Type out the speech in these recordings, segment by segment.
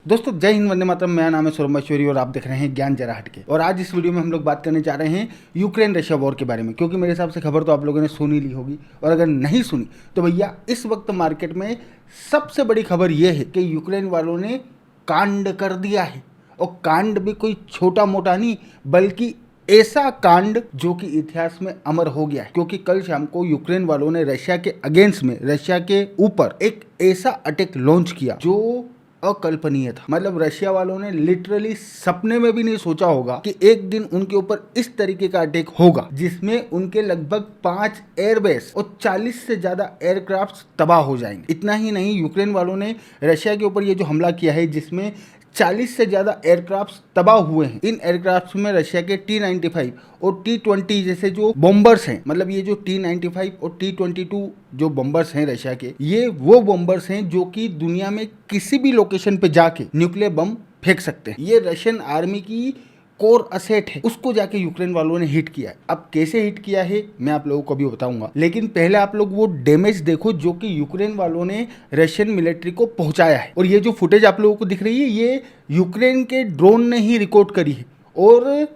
दोस्तों जय हिंद, वंदे मातरम। मेरा नाम है सौरभ मशहूरी और आप देख रहे हैं ज्ञान जरा हटके। और आज इस वीडियो में हम लोग बात करने जा रहे हैं यूक्रेन रशिया वॉर के बारे में, क्योंकि मेरे हिसाब से खबर तो आप लोगों ने सुन ही ली होगी, और अगर नहीं सुनी तो भैया इस वक्त मार्केट में सबसे बड़ी खबर यह है कि यूक्रेन वालों ने कांड कर दिया है। और कांड भी कोई छोटा मोटा नहीं, बल्कि ऐसा कांड जो कि इतिहास में अमर हो गया है। क्योंकि कल शाम को यूक्रेन वालों ने रशिया के अगेंस्ट में, रशिया के ऊपर एक ऐसा अटैक लॉन्च किया जो अकल्पनीय था। मतलब रशिया वालों ने लिटरली सपने में भी नहीं सोचा होगा कि एक दिन उनके ऊपर इस तरीके का अटैक होगा, जिसमें उनके लगभग 5 एयरबेस और 40 से ज्यादा एयरक्राफ्ट तबाह हो जाएंगे। इतना ही नहीं, यूक्रेन वालों ने रशिया के ऊपर ये जो हमला किया है, जिसमें 40 से ज्यादा एयरक्राफ्ट तबाह हुए हैं। इन एयरक्राफ्ट में रशिया के T-95 और T-20 जैसे जो बॉम्बर्स हैं, मतलब ये जो T-95 और T-22 जो बॉम्बर्स हैं रशिया के, ये वो बॉम्बर्स हैं जो कि दुनिया में किसी भी लोकेशन पे जाके न्यूक्लियर बम फेंक सकते हैं। ये रशियन आर्मी की कोर असेट है, उसको जाके यूक्रेन वालों ने हिट किया है। अब कैसे हिट किया है मैं आप लोगों को अभी बताऊंगा, लेकिन पहले आप लोग वो डैमेज देखो जो कि यूक्रेन वालों ने रशियन मिलिट्री को पहुंचाया है। और ये जो फुटेज आप लोगों को दिख रही है, ये यूक्रेन के ड्रोन ने ही रिकॉर्ड करी है। और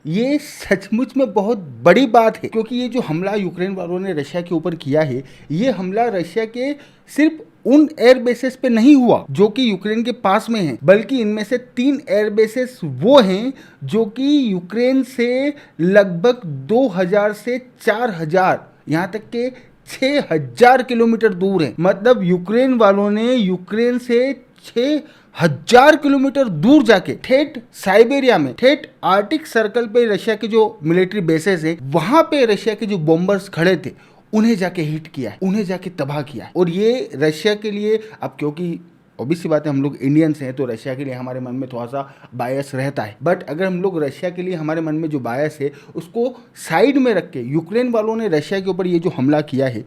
ये सचमुच में बहुत बड़ी बात है, क्योंकि ये जो हमला यूक्रेन वालों ने रशिया के ऊपर किया है, ये हमला रशिया के सिर्फ उन एयर बेसेस पे नहीं हुआ जो कि यूक्रेन के पास में हैं, बल्कि इनमें से 3 एयर बेसेस वो हैं जो कि यूक्रेन से लगभग 2000 से 4000, यहाँ तक के 6000 किलोमीटर दूर हैं। मतलब यूक्रेन वालों ने यूक्रेन से 6000 किलोमीटर दूर जाके ठेठ साइबेरिया में, ठेठ आर्टिक सर्कल पे रशिया के जो मिलिट्री बेसेस है, वहां पे रशिया के जो बॉम्बर्स खड़े थे, उन्हें जाके हिट किया है, उन्हें जाके तबाह किया है। और ये रशिया के लिए, अब क्योंकि ऑब्वियस सी बात है, हम लोग इंडियंस हैं तो रशिया के लिए हमारे मन में थोड़ा सा बायस रहता है। बट अगर हम लोग रशिया के लिए हमारे मन में जो बायस है उसको साइड में रख के यूक्रेन वालों ने रशिया के ऊपर ये जो हमला किया है,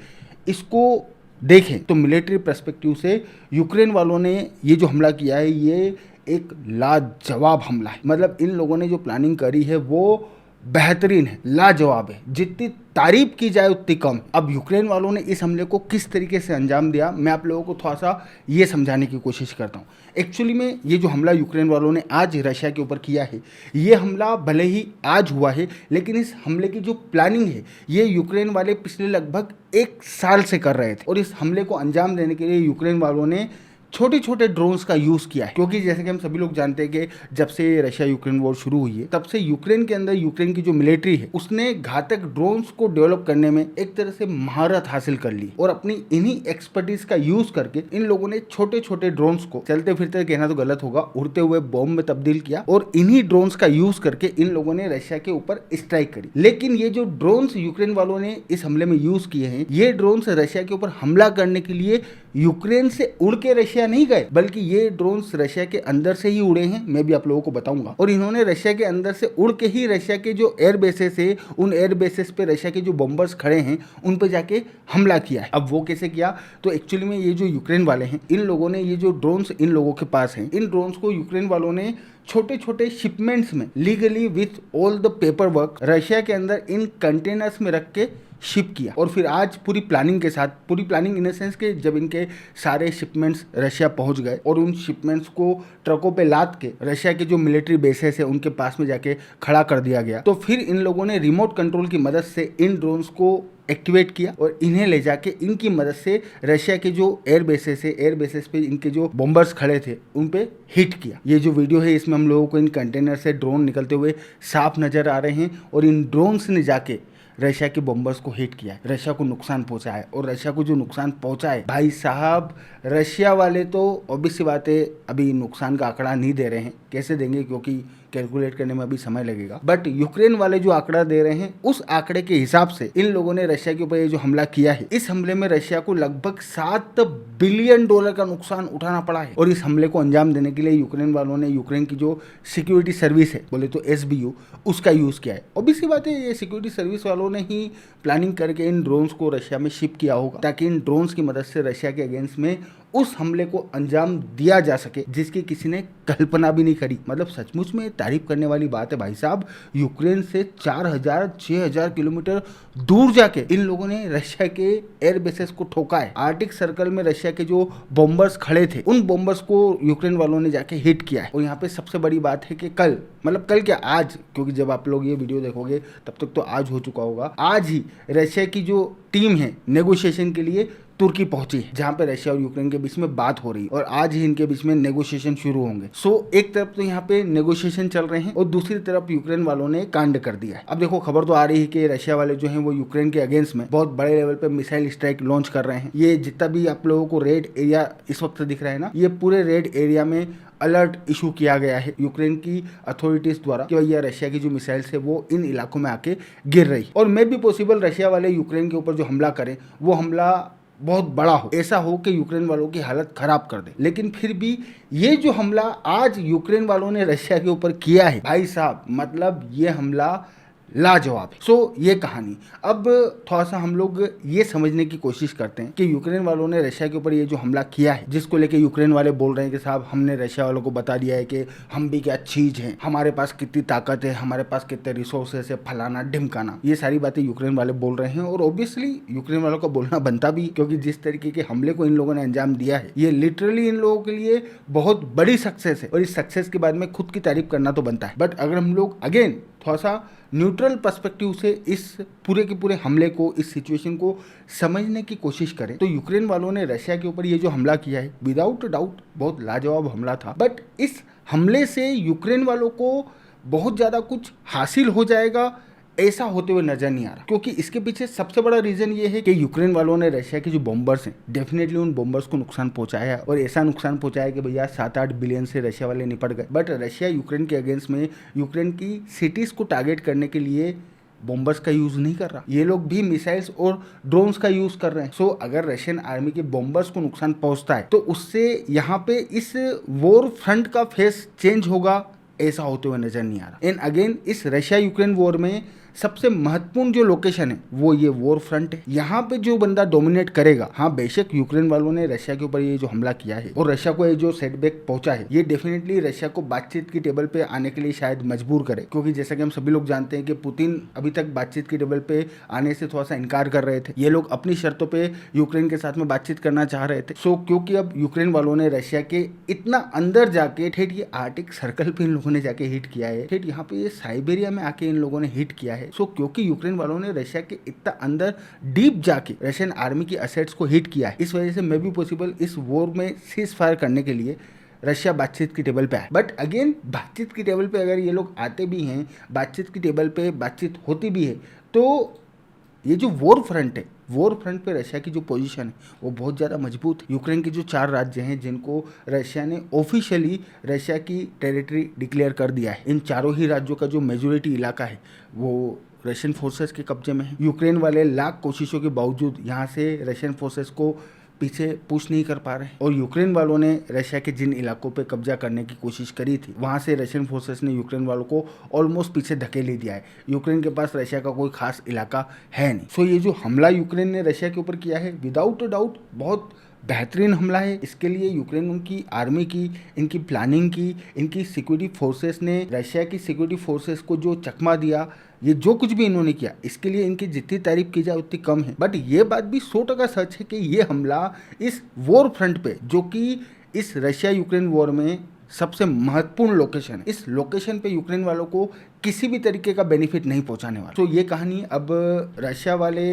इसको देखें तो मिलिट्री पर्सपेक्टिव से यूक्रेन वालों ने ये जो हमला किया है, ये एक लाजवाब हमला है। मतलब इन लोगों ने जो प्लानिंग करी है वो बेहतरीन है, लाजवाब है। जितनी तारीफ की जाए उतनी कम। अब यूक्रेन वालों ने इस हमले को किस तरीके से अंजाम दिया, मैं आप लोगों को थोड़ा सा ये समझाने की कोशिश करता हूँ। एक्चुअली में ये जो हमला यूक्रेन वालों ने आज रशिया के ऊपर किया है, ये हमला भले ही आज हुआ है, लेकिन इस हमले की जो प्लानिंग है, ये यूक्रेन वाले पिछले लगभग 1 साल से कर रहे थे। और इस हमले को अंजाम देने के लिए यूक्रेन वालों ने छोटे छोटे ड्रोन्स का यूज़ किया है। क्योंकि जैसे कि हम सभी लोग जानते हैं कि जब से रशिया यूक्रेन वॉर शुरू हुई है, तब से यूक्रेन के अंदर यूक्रेन की जो मिलिट्री है, उसने घातक ड्रोन्स को डेवलप करने में एक तरह से महारत हासिल कर ली। और अपनी इन्हीं एक्सपर्टीज का यूज करके इन लोगों ने छोटे छोटे ड्रोन्स को, चलते फिरते कहना तो गलत होगा, उड़ते हुए बॉम्ब में तब्दील किया। और इन्हीं ड्रोन्स का यूज करके इन लोगों ने रशिया के ऊपर स्ट्राइक करी। लेकिन ये जो ड्रोन्स यूक्रेन वालों ने इस हमले में यूज किए हैं, ये ड्रोन्स रशिया के ऊपर हमला करने के लिए यूक्रेन से उड़ के रशिया नहीं गए, बल्कि ये ड्रोन्स रशिया के अंदर से ही उड़े हैं। मैं भी आप लोगों को बताऊंगा। और इन्होंने रशिया के अंदर से उड़ के ही रशिया के जो एयर बेसेस है, उन एयर बेसेस पे रशिया के जो बॉम्बर्स खड़े हैं, उन पे जाके हमला किया है। अब वो कैसे किया, तो एक्चुअली में ये जो यूक्रेन वाले हैं, इन लोगों ने ये जो ड्रोन्स इन लोगों के पास हैं, इन ड्रोन्स को यूक्रेन वालों ने छोटे छोटे शिपमेंट्स में legally with all the paper work Russia के अंदर इन कंटेनर्स में रख के शिप किया। और फिर आज पूरी प्लानिंग के साथ, पूरी प्लानिंग इन द सेंस के जब इनके सारे शिपमेंट्स रशिया पहुंच गए और उन शिपमेंट्स को ट्रकों पे लाद के रशिया के जो मिलिट्री बेसेस है उनके पास में जाके खड़ा कर दिया गया, तो फिर इन लोगों ने रिमोट कंट्रोल की मदद से इन ड्रोन्स को एक्टिवेट किया और इन्हें ले जाके इनकी मदद से रशिया के जो एयर बेसेस है, एयर बेसेस पे इनके जो बॉम्बर्स खड़े थे उन पे हिट किया। ये जो वीडियो है, इसमें हम लोगों को इन कंटेनर से ड्रोन निकलते हुए साफ नजर आ रहे हैं। और इन ड्रोन्स ने जाके रशिया के बॉम्बर्स को हिट किया है, रशिया को नुकसान पहुंचा है। और रशिया को जो नुकसान पहुंचा है, भाई साहब, रशिया वाले तो ऑब्वियस सी बात है अभी नुकसान का आंकड़ा नहीं दे रहे हैं। कैसे देंगे, क्योंकि कैलकुलेट करने में अभी समय लगेगा। बट यूक्रेन वाले जो आंकड़ा दे रहे हैं, उस आंकड़े के हिसाब से इन लोगों ने रशिया के ऊपर ये जो हमला किया है, इस हमले में रशिया को लगभग $7 बिलियन का नुकसान उठाना पड़ा है। और इस हमले को अंजाम देने के लिए यूक्रेन वालों ने यूक्रेन की जो सिक्योरिटी सर्विस है, बोले तो SBU, उसका यूज किया है। ऑब्वियसली बात है, ये सिक्योरिटी सर्विस वालों ने ही प्लानिंग करके इन ड्रोन्स को रशिया में शिप किया होगा, ताकि इन ड्रोन्स की मदद से रशिया के अगेंस्ट में उस हमले को अंजाम दिया जा सके जिसकी किसी ने कल्पना भी नहीं करी। मतलब सचमुच में तारीफ करने वाली बात है भाई साहब। यूक्रेन से 4000-6000 किलोमीटर दूर जाके इन लोगों ने रशिया के एयर बेसेस को ठोका है। आर्टिक सर्कल में रशिया के जो बॉम्बर्स खड़े थे उन बॉम्बर्स को यूक्रेन वालों ने जाके हिट किया है। और यहाँ पे सबसे बड़ी बात है कि कल क्या आज, क्योंकि जब आप लोग ये वीडियो देखोगे तब तक तो आज हो चुका होगा, आज ही रशिया की जो टीम है नेगोशिएशन के लिए तुर्की पहुंची है, जहां पे रशिया और यूक्रेन के बीच में बात हो रही है और आज ही इनके बीच में नेगोशिएशन शुरू होंगे। एक तरफ तो यहाँ पे नेगोशिएशन चल रहे हैं और दूसरी तरफ यूक्रेन वालों ने कांड कर दिया है। अब देखो खबर तो आ रही है कि रशिया वाले जो हैं वो यूक्रेन के अगेंस्ट में बहुत बड़े लेवल पे मिसाइल स्ट्राइक लॉन्च कर रहे हैं। ये जितना भी आप लोगों को रेड एरिया इस वक्त दिख रहा है ना, ये पूरे रेड एरिया में अलर्ट इशू किया गया है यूक्रेन की अथॉरिटीज द्वारा कि भैया रशिया की जो मिसाइल्स है वो इन इलाकों में आके गिर रही और मे बी पॉसिबल रशिया वाले यूक्रेन के ऊपर जो हमला करें वो हमला बहुत बड़ा हो, ऐसा हो कि यूक्रेन वालों की हालत खराब कर दे। लेकिन फिर भी ये जो हमला आज यूक्रेन वालों ने रशिया के ऊपर किया है भाई साहब, मतलब ये हमला लाजवाब है। ये कहानी। अब थोड़ा सा हम लोग ये समझने की कोशिश करते हैं कि यूक्रेन वालों ने रशिया के ऊपर ये जो हमला किया है, जिसको लेके यूक्रेन वाले बोल रहे हैं कि साहब हमने रशिया वालों को बता दिया है कि हम भी क्या चीज हैं, हमारे पास कितनी ताकत है, हमारे पास कितने रिसोर्सेस है, फलाना ढिमकाना, ये सारी बातें यूक्रेन वाले बोल रहे हैं। और ऑब्वियसली यूक्रेन वालों का बोलना बनता भी, क्योंकि जिस तरीके के हमले को इन लोगों ने अंजाम दिया है ये लिटरली इन लोगों के लिए बहुत बड़ी सक्सेस है और इस सक्सेस के बाद में खुद की तारीफ करना तो बनता है। बट अगर हम लोग अगेन थोड़ा सा न्यूट्रल पर्सपेक्टिव से इस पूरे के पूरे हमले को, इस सिचुएशन को समझने की कोशिश करें तो यूक्रेन वालों ने रशिया के ऊपर ये जो हमला किया है विदाउट डाउट बहुत लाजवाब हमला था। बट इस हमले से यूक्रेन वालों को बहुत ज़्यादा कुछ हासिल हो जाएगा ऐसा होते हुए नजर नहीं आ रहा, क्योंकि इसके पीछे सबसे बड़ा रीजन ये है कि यूक्रेन वालों ने रशिया के जो बॉम्बर्स हैं डेफिनेटली उन बॉम्बर्स को नुकसान पहुंचाया और ऐसा नुकसान पहुंचाया कि भैया 7-8 बिलियन से रशिया वाले निपट गए। बट रशिया यूक्रेन के अगेंस्ट में यूक्रेन की सिटीज को टारगेट करने के लिए बॉम्बर्स का यूज नहीं कर रहा, ये लोग भी मिसाइल्स और ड्रोन्स का यूज कर रहे हैं। अगर रशियन आर्मी के बॉम्बर्स को नुकसान पहुंचता है तो उससे यहाँ पे इस वॉर फ्रंट का फेस चेंज होगा ऐसा होते हुए नजर नहीं आ रहा। एंड अगेन इस रशिया यूक्रेन वॉर में सबसे महत्वपूर्ण जो लोकेशन है वो ये वॉर फ्रंट है। यहाँ पे जो बंदा डोमिनेट करेगा, हाँ बेशक यूक्रेन वालों ने रशिया के ऊपर ये जो हमला किया है और रशिया को ये जो सेटबैक पहुंचा है ये डेफिनेटली रशिया को बातचीत की टेबल पे आने के लिए शायद मजबूर करे, क्योंकि जैसा कि हम सभी लोग जानते हैं कि पुतिन अभी तक बातचीत की टेबल पे आने से थोड़ा सा इनकार कर रहे थे। ये लोग अपनी शर्तों पे यूक्रेन के साथ में बातचीत करना चाह रहे थे। क्योंकि अब यूक्रेन वालों ने रशिया के इतना अंदर जाके ठेठ ये आर्टिक सर्कल पे इन लोगों ने जाके हिट किया है, ठेठ यहाँ पे ये साइबेरिया में आके इन लोगों ने हिट किया है। क्योंकि यूक्रेन वालों ने रशिया के इतना अंदर डीप जाके रशियन आर्मी की असेट्स को हिट किया है, इस वजह से मे बी पॉसिबल इस वॉर में सीज फायर करने के लिए रशिया बातचीत की टेबल पे आए। बट अगेन बातचीत की टेबल पे अगर ये लोग आते भी हैं, बातचीत की टेबल पे बातचीत होती भी है, तो ये जो वॉर फ्रंट है, वॉर फ्रंट पे रशिया की जो पोजीशन है वो बहुत ज़्यादा मजबूत है। यूक्रेन के जो 4 राज्य हैं जिनको रशिया ने ऑफिशियली रशिया की टेरिटरी डिक्लेयर कर दिया है, इन चारों ही राज्यों का जो मेजोरिटी इलाका है वो रशियन फोर्सेस के कब्जे में है। यूक्रेन वाले लाख कोशिशों के बावजूद यहाँ से रशियन फोर्सेस को पीछे पुश नहीं कर पा रहे और यूक्रेन वालों ने रशिया के जिन इलाकों पे कब्जा करने की कोशिश करी थी वहां से रशियन फोर्सेस ने यूक्रेन वालों को ऑलमोस्ट पीछे धकेल ही दिया है। यूक्रेन के पास रशिया का कोई खास इलाका है नहीं। ये जो हमला यूक्रेन ने रशिया के ऊपर किया है विदाउट डाउट बहुत बेहतरीन हमला है। इसके लिए यूक्रेन उनकी आर्मी की, इनकी प्लानिंग की, इनकी सिक्योरिटी फोर्सेस ने रशिया की सिक्योरिटी फोर्सेस को जो चकमा दिया, ये जो कुछ भी इन्होंने किया इसके लिए इनकी जितनी तारीफ की जाए उतनी कम है। बट ये बात भी 100% सच है कि ये हमला इस वॉर फ्रंट पे, जो कि इस रशिया यूक्रेन वॉर में सबसे महत्वपूर्ण लोकेशन है, इस लोकेशन पे यूक्रेन वालों को किसी भी तरीके का बेनिफिट नहीं पहुंचाने वाला। ये कहानी अब रशिया वाले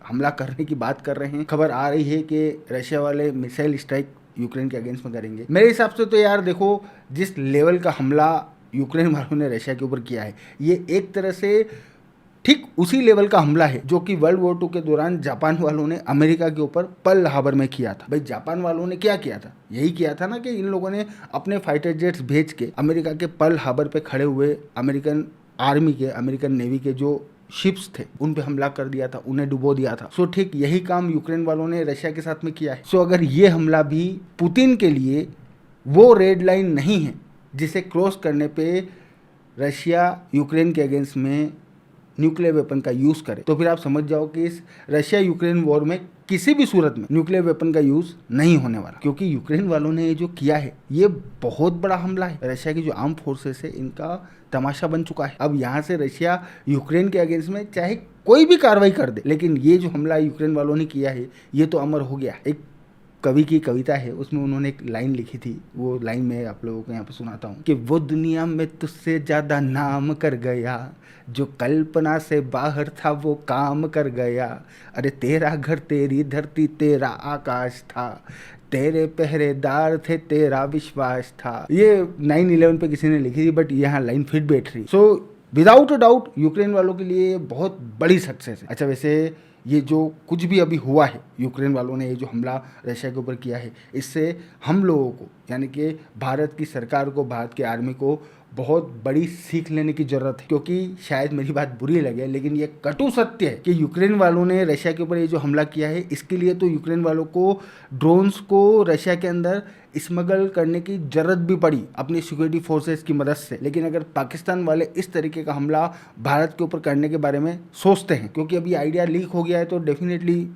हमला करने की बात कर रहे हैं। खबर आ रही है कि रशिया वाले मिसाइल स्ट्राइक यूक्रेन के अगेंस्ट में करेंगे। मेरे हिसाब से तो यार देखो, जिस लेवल का हमला यूक्रेन वालों ने रशिया के ऊपर किया है ये एक तरह से ठीक उसी लेवल का हमला है जो कि वर्ल्ड वॉर 2 के दौरान जापान वालों ने अमेरिका के ऊपर पर्ल हार्बर में किया था। भाई जापान वालों ने क्या किया था, यही किया था ना कि इन लोगों ने अपने फाइटर जेट्स भेज के अमेरिका के पर्ल हार्बर पे खड़े हुए अमेरिकन आर्मी के, अमेरिकन नेवी के जो शिप्स थे उन पे हमला कर दिया था, उन्हें डुबो दिया था। ठीक यही काम यूक्रेन वालों ने रशिया के साथ में किया है। अगर ये हमला भी पुतिन के लिए वो रेड लाइन नहीं है जिसे क्रॉस करने पे रशिया यूक्रेन के अगेंस्ट में न्यूक्लियर वेपन का यूज़ करे, तो फिर आप समझ जाओ कि इस रशिया यूक्रेन वॉर में किसी भी सूरत में न्यूक्लियर वेपन का यूज नहीं होने वाला, क्योंकि यूक्रेन वालों ने ये जो किया है ये बहुत बड़ा हमला है। रशिया की जो आर्म फोर्सेस है इनका तमाशा बन चुका है। अब यहाँ से रशिया यूक्रेन के अगेंस्ट में चाहे कोई भी कार्रवाई कर दे, लेकिन ये जो हमला यूक्रेन वालों ने किया है ये तो अमर हो गया। एक कवि की कविता है, उसमें उन्होंने एक लाइन लिखी थी, वो लाइन मैं आप लोगों को यहाँ पे सुनाता हूँ कि वो दुनिया में तुझसे ज्यादा नाम कर गया, जो कल्पना से बाहर था वो काम कर गया। अरे तेरा घर तेरी धरती तेरा आकाश था, तेरे पहरेदार थे तेरा विश्वास था। ये 9/11 पे किसी ने लिखी थी, बट यहाँ लाइन फिट बैठ रही। So without a doubt Ukraine वालों के लिए बहुत बड़ी सक्सेस है। अच्छा, वैसे ये जो कुछ भी अभी हुआ है, यूक्रेन वालों ने ये जो हमला रशिया के ऊपर किया है, इससे हम लोगों को यानी कि भारत की सरकार को, भारत की आर्मी को बहुत बड़ी सीख लेने की जरूरत है। क्योंकि शायद मेरी बात बुरी लगे, लेकिन ये कटु सत्य है कि यूक्रेन वालों ने रशिया के ऊपर ये जो हमला किया है, इसके लिए तो यूक्रेन वालों को ड्रोन्स को रशिया के अंदर स्मगल करने की जरूरत भी पड़ी अपनी सिक्योरिटी फोर्सेस की मदद से। लेकिन अगर पाकिस्तान वाले इस तरीके का हमला भारत के ऊपर करने के बारे में सोचते हैं, क्योंकि अभी आइडिया लीक हो गया है तो डेफिनेटली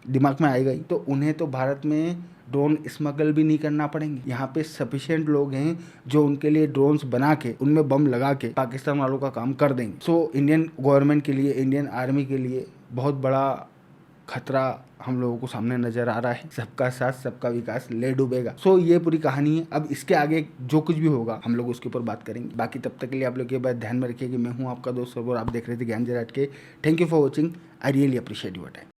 दिमाग में आएगा ही, तो उन्हें तो भारत में ड्रोन स्मगल भी नहीं करना पड़ेंगे। यहाँ पे सफिशिएंट लोग हैं जो उनके लिए ड्रोन्स बना के उनमें बम लगा के पाकिस्तान वालों का काम कर देंगे। सो इंडियन गवर्नमेंट के लिए, इंडियन आर्मी के लिए बहुत बड़ा खतरा हम लोगों को सामने नजर आ रहा है। सबका साथ सबका विकास ले डूबेगा। सो ये पूरी कहानी है। अब इसके आगे जो कुछ भी होगा हम लोग उसके ऊपर बात करेंगे। बाकी तब तक के लिए आप लोग ये बात ध्यान में रखिए कि मैं हूँ आपका दोस्त और आप देख रहे थे ज्ञान जरा हटके। Thank you for watching. I really appreciate your time.